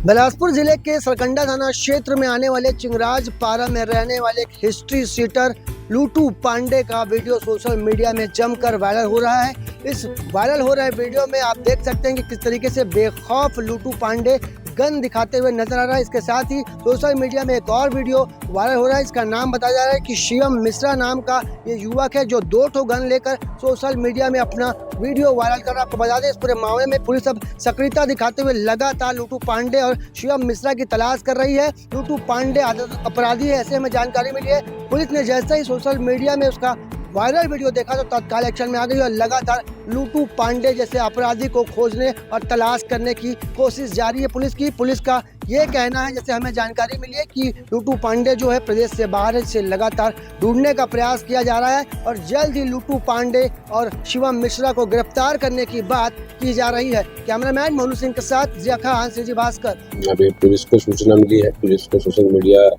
बिलासपुर जिले के सरकंडा थाना क्षेत्र में आने वाले चिंगराज पारा में रहने वाले एक हिस्ट्री सीटर लूटू पांडे का वीडियो सोशल मीडिया में जमकर वायरल हो रहा है। इस वायरल हो रहे वीडियो में आप देख सकते हैं कि किस तरीके से बेखौफ लूटू पांडे गन दिखाते हुए नजर आ रहा है। इसके साथ ही सोशल मीडिया में एक और वीडियो वायरल हो रहा है। इसका नाम बताया जा रहा है कि शिवम मिश्रा नाम का ये युवक है जो 2 ठो गन लेकर सोशल मीडिया में अपना वीडियो वायरल कर रहा है। आपको बता दें, इस पूरे मामले में पुलिस अब सक्रियता दिखाते हुए लगातार लूटू पांडे और शिवम मिश्रा की तलाश कर रही है। लूटू पांडे अपराधी है, ऐसे हमें जानकारी मिली है। पुलिस ने जैसे ही सोशल मीडिया में उसका वायरल वीडियो देखा तो तत्काल एक्शन में आ गई और लगातार लूटू पांडे जैसे अपराधी को खोजने और तलाश करने की कोशिश जारी है पुलिस का ये कहना है, जैसे हमें जानकारी मिली है कि लूटू पांडे जो है प्रदेश से बाहर से लगातार ढूंढने का प्रयास किया जा रहा है और जल्द ही लूटू पांडे और शिवम मिश्रा को गिरफ्तार करने की बात की जा रही है। कैमरामैन मोनू सिंह के साथ जिया खान, सीजी भास्कर। अभी पुलिस को सूचना मिली है। पुलिस को सोशल मीडिया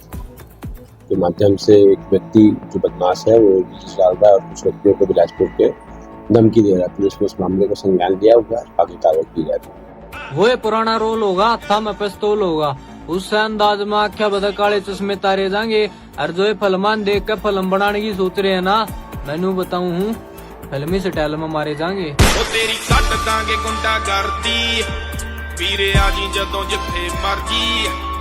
के माध्यम से एक व्यक्ति जो बदमाश है वो रील्स डाल रहा है और कुछ व्यक्तियों को बिलासपुर के धमकी दे रहा है। पुलिस ने इस मामले को संज्ञान लिया हुआ है, आगे कार्रवाई की जा रही है। वो पुराना रोल होगा, था में पिस्तौल होगा, उससे अंदाज में आख्या बदक काले चश्मे तारे जाएंगे और जो फिल्मान देख कर फिल्म बनाने की सोच रहे हैं ना, मैनू बताऊं हूँ फिल्मी स्टाइल में मारे जाएंगे। तेरी कट दांगे गुंडा करती वीरे आजी जदों जिथे मर्जी